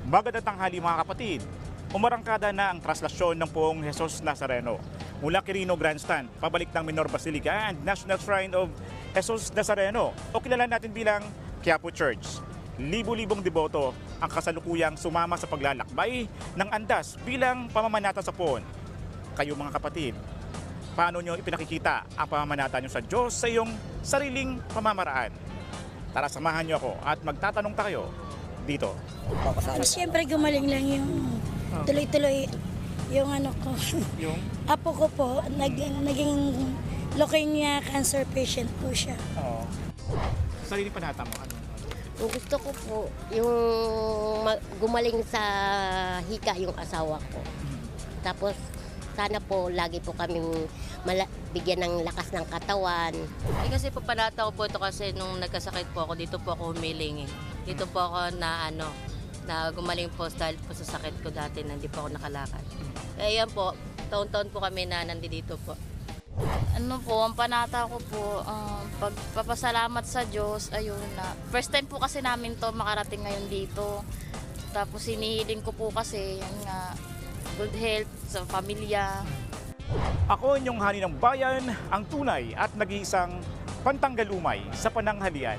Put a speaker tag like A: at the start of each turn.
A: Magandang tanghali mga kapatid. Umarangkada na ang traslasyon ng Poong Jesus Nazareno mula Quirino Grandstand pabalik ng Minor Basilica and National Shrine of Jesus Nazareno o kilala natin bilang Quiapo Church. Libo-libong deboto ang kasalukuyang sumama sa paglalakbay ng andas bilang pamamanata sa Poon. Kayo mga kapatid, paano nyo ipinakikita ang pamamanata nyo sa Diyos sa iyong sariling pamamaraan? Tara, samahan nyo ako at magtatanong tayo dito.
B: Siyempre gumaling lang yung tuloy-tuloy yung ano ko.
A: Yung?
B: Apo ko po, naging leukemia cancer patient po siya.
A: Oo. Sariling panata mo, ano?
C: Yung gusto ko po, yung gumaling sa hika yung asawa ko. Tapos sana po lagi po kaming bigyan ng lakas ng katawan.
D: Kasi po panata ko po ito kasi nung nagkasakit po ako, dito po ako humiling eh. Dito po ako na gumaling po dahil po sa sakit ko dati na hindi po ako nakalakad. Kaya yan po, taon-taon po kami na nandito po.
E: Ano po, ang panata ko po, pagpapasalamat sa Diyos, ayun na. First time po kasi namin to makarating ngayon dito. Tapos hinihiling ko po kasi, yan nga, good health sa pamilya.
A: Ako inyong hani ng bayan, ang tunay at nag-iisang pantanggal umay sa pananghalian.